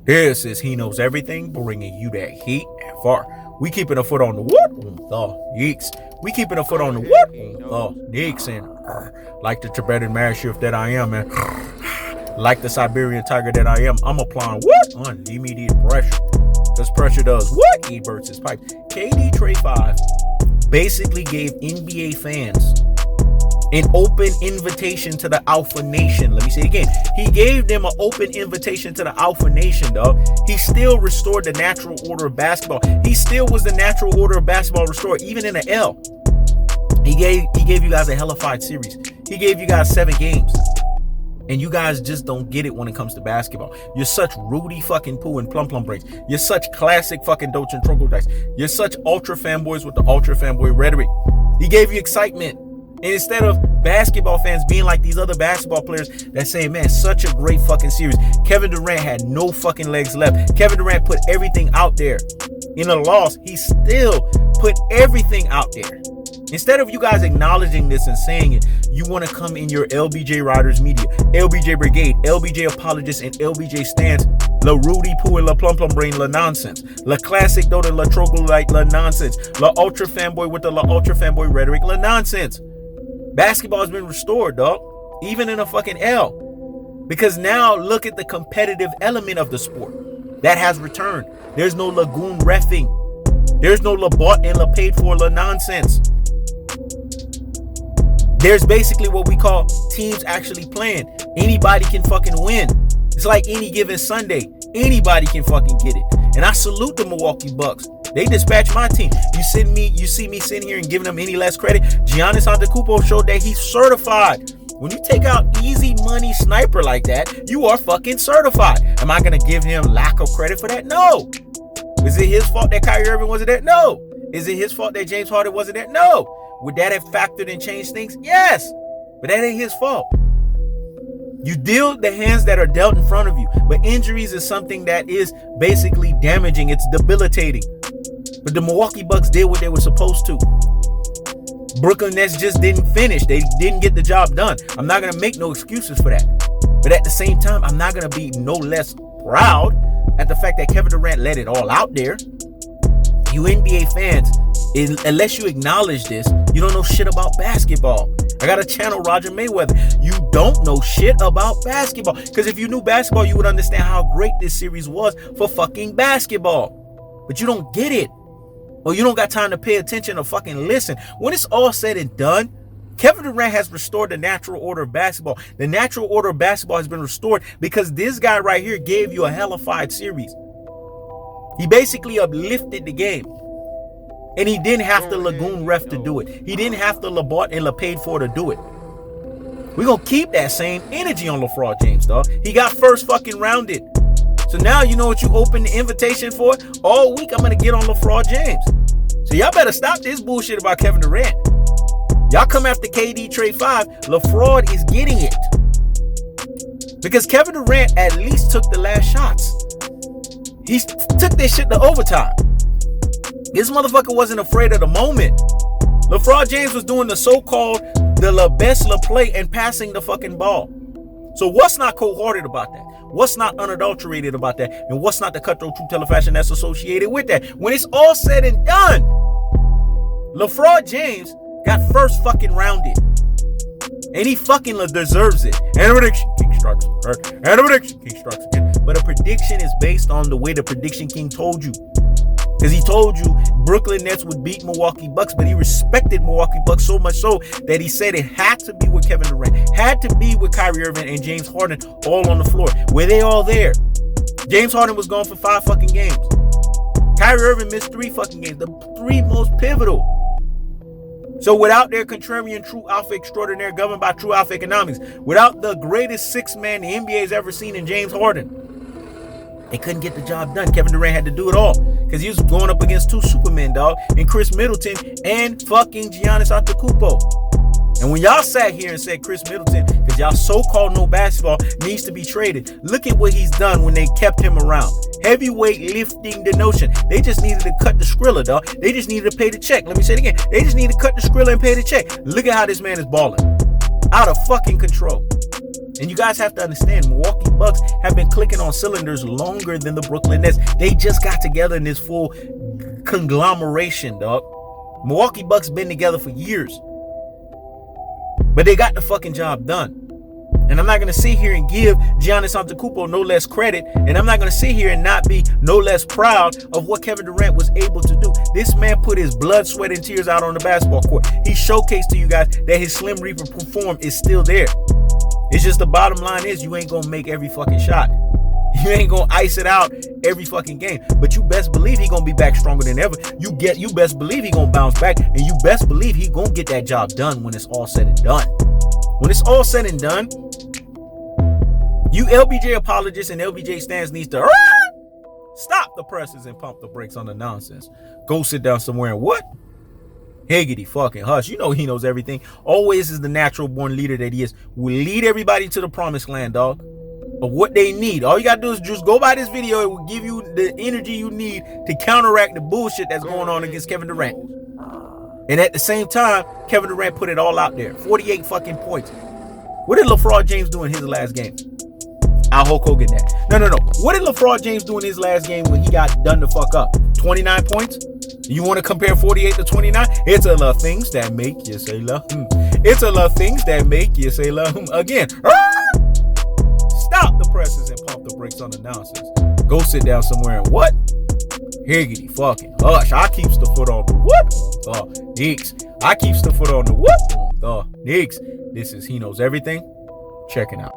This is He Knows Everything, bringing you that heat and far. We keeping a foot on the what? The yeeks. We keeping a foot on the what? The yeeks. And like the Tibetan Mastiff that I am, and like the Siberian Tiger that I am, I'm applying what? Unlimited pressure. Because pressure does what? He bursts his pipe. KD Trade 5 basically gave NBA fans an open invitation to the Alpha Nation. Let me say it again. He gave them an open invitation to the Alpha Nation, dog. He still restored the natural order of basketball. He still was the natural order of basketball restored, even in the L. He gave you guys a hellified series. He gave you guys 7 games. And you guys just don't get it when it comes to basketball. You're such Rudy fucking Poo and Plum Plum brains. You're such classic fucking Doge and Troglodytes. You're such ultra fanboys with the ultra fanboy rhetoric. He gave you excitement. And instead of basketball fans being like these other basketball players that say, man, such a great fucking series. Kevin Durant had no fucking legs left. Kevin Durant put everything out there. In a loss, he still put everything out there. Instead of you guys acknowledging this and saying it, you want to come in your LBJ Riders media, LBJ Brigade, LBJ Apologists, and LBJ Stance, La Rudy Poo and La Plum Plum Brain, La Nonsense, La Classic Doda, La Troglodyte, La Nonsense, La Ultra Fanboy with the La Ultra Fanboy rhetoric, La Nonsense. Basketball has been restored, dog, even in a fucking L. Because now look at the competitive element of the sport that has returned. There's no lagoon reffing. There's no La bought and La paid for La nonsense. There's basically what we call teams actually playing. Anybody can fucking win. It's like any given Sunday. Anybody can fucking get it. And I salute the Milwaukee Bucks. They dispatch my team. You see me sitting here and giving them any less credit. Giannis Antetokounmpo showed that he's certified. When you take out easy money sniper like that, you are fucking certified. Am I going to give him lack of credit for that? No. Is it his fault that Kyrie Irving wasn't there? No. Is it his fault that James Harden wasn't there? No. Would that have factored and changed things? Yes. But that ain't his fault. You deal the hands that are dealt in front of you. But injuries is something that is basically damaging. It's debilitating. But the Milwaukee Bucks did what they were supposed to. Brooklyn Nets just didn't finish. They didn't get the job done. I'm not going to make no excuses for that. But at the same time, I'm not going to be no less proud at the fact that Kevin Durant let it all out there. You NBA fans, unless you acknowledge this, you don't know shit about basketball. I got to channel Roger Mayweather. You don't know shit about basketball. Because if you knew basketball, you would understand how great this series was for fucking basketball. But you don't get it. Or you don't got time to pay attention or fucking listen. When it's all said and done, Kevin Durant has restored the natural order of basketball. The natural order of basketball has been restored because this guy right here gave you a hellified series. He basically uplifted the game. And he didn't have the lagoon ref to do it. He didn't have the La bought and La paid for to do it. We're going to keep that same energy on LeBron James, dog. He got first fucking rounded. So now you know what you open the invitation for? All week I'm going to get on LeBron James. So y'all better stop this bullshit about Kevin Durant. Y'all come after KD Trade 5. LeBron is getting it. Because Kevin Durant at least took the last shots. He took this shit to overtime. This motherfucker wasn't afraid of the moment. LeBron James was doing the so-called the best play and passing the fucking ball. So what's not cold-hearted about that? What's not unadulterated about that? And what's not the cutthroat true telefashion that's associated with that? When it's all said and done, LeBron James got first fucking rounded. And he fucking deserves it. And a prediction king strikes. And a prediction king strikes again. But a prediction is based on the way the prediction king told you. Because he told you Brooklyn Nets would beat Milwaukee Bucks, but he respected Milwaukee Bucks so much so that he said it had to be with Kevin Durant, had to be with Kyrie Irving and James Harden all on the floor. Were they all there? James Harden was gone for 5 fucking games. Kyrie Irving missed 3 fucking games, the 3 most pivotal. So without their contrarian true alpha extraordinaire governed by true alpha economics, without the greatest 6 man the NBA has ever seen in James Harden, they couldn't get the job done. Kevin Durant had to do it all because he was going up against 2 Supermen, dog, and Chris Middleton and fucking Giannis Antetokounmpo. And when y'all sat here and said Chris Middleton, because y'all so-called no basketball needs to be traded, look at what he's done when they kept him around. Heavyweight lifting the notion. They just needed to cut the Skrilla, dog. They just needed to pay the check. Let me say it again. They just needed to cut the Skrilla and pay the check. Look at how this man is balling. Out of fucking control. And you guys have to understand, Milwaukee Bucks have been clicking on cylinders longer than the Brooklyn Nets. They just got together in this full conglomeration, dog. Milwaukee Bucks been together for years. But they got the fucking job done. And I'm not going to sit here and give Giannis Antetokounmpo no less credit. And I'm not going to sit here and not be no less proud of what Kevin Durant was able to do. This man put his blood, sweat, and tears out on the basketball court. He showcased to you guys that his Slim Reaper form is still there. It's just the bottom line is you ain't going to make every fucking shot. You ain't going to ice it out every fucking game. But you best believe he going to be back stronger than ever. You best believe he going to bounce back. And you best believe he going to get that job done when it's all said and done. When it's all said and done, you LBJ apologists and LBJ stands needs to stop the presses and pump the brakes on the nonsense. Go sit down somewhere and what? Higgity fucking hush. You know he knows everything. Always is the natural born leader that he is. Will lead everybody to the promised land, dog. Of what they need. All you gotta do is just go by this video. It will give you the energy you need to counteract the bullshit that's going on against Kevin Durant. And at the same time, Kevin Durant put it all out there. 48 fucking points. What did LeBron James do in his last game? I'll Hulk Hogan that. No. What did LeBron James do in his last game when he got done the fuck up? 29 points? You want to compare 48 to 29? It's a lot of things that make you say love. It's a lot of things that make you say love. Again. Stop the presses and pump the brakes on the nonsense. Go sit down somewhere and what? Higgity fucking hush. I keeps the foot on the what? Knicks. I keeps the foot on the what? Knicks. This is He Knows Everything. Checking out.